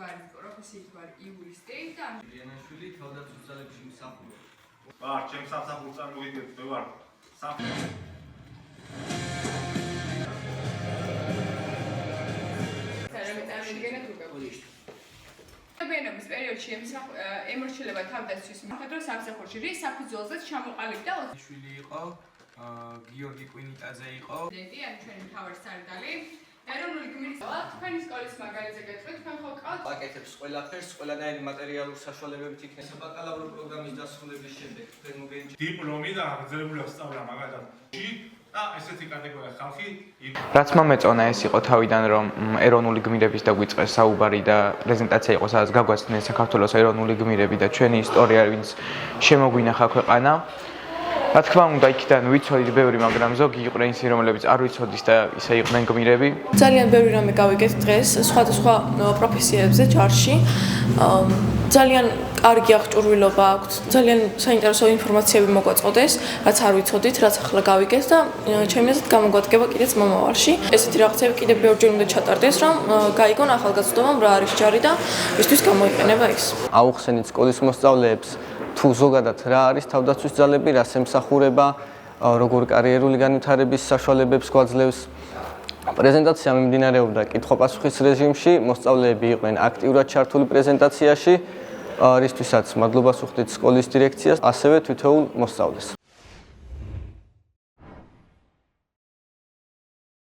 ვარ პროფესიით ვარ იურისტი და იანაშვილი თავდაცვის ძალებში მსახურობ. ვარ, ჩემს სამსახურს წარმოვიდეთ, მე ვარ ბენობის პერიოდში ემორჩილება თავდაცვის მიხედვით სამსახურში რის საფუძველზეც ჩამოყალიბდა შვილი იყო გიორგი კვინიტაძე იყო სტუდენტი ჩვენი მთავარი სარდალი ეროვნული გმირის თქვენი სკოლის მაგალითზე გეტყვით თქვენ ხო გყავთ პაკეტებს ყველაფერს ყველანაირი მატერიალური საშუალებებით იქნება საბაკალავრო პროგრამის დასრულების შემდეგ თქვენ მოგენიჭებთ დიპლომი და აღძრებული სწავლა მაგალითად და ესეთი კატეგორია ხალხი რაც მომეწონა ეს იყო თავიდან რომ ეროვნული გმირების დაგვიწყეს საუბარი და პრეზენტაცია იყო სადაც გაგვაცნეს საქართველოს ეროვნული გმირები და ჩვენი ისტორია ვინც შემოგვინახა ქვეყანა რა თქმა უნდა იქიდან ვიცოდით ბევრი მაგრამ ზოგი იყვნენ ისინი რომლებიც არ ვიცოდის და ისე იყვნენ გმირები ძალიან ბევრი რამე გავიგეთ დღეს სხვადასხვა პროფესიებზე ჯარში ძალიან კარგი აღჭურვილობა აქვს ძალიან საინტერესო ინფორმაციები მოგვაწოდეს რაც არ ვიცოდით რაც ახლა გავიგეთ და ჩემი აზრით გამოგვადგება კიდეც მომავალში ესეთი რაღაცები კიდევ ბევრჯერ უნდა ჩატარდეს რომ გაიგონ ახალგაზრდობამ რა არის ჯარი და ისთვის გამოიყენება ის აუხსენით სკოლის მოსწავლეებს თუ ზოგადად რა არის თავდაცვის ძალები, რას ემსახურება, როგორ კარიერული განვითარების საშუალებებს გვაძლევს. პრეზენტაცია მიმდინარეობდა კითხვა-პასუხის რეჟიმში, მოსწავლეები იყვნენ აქტიურად ჩართული პრეზენტაციაში, რისთვისაც მადლობას ვუხდით სკოლის დირექციას, ასევე თითოეულ მოსწავლეს.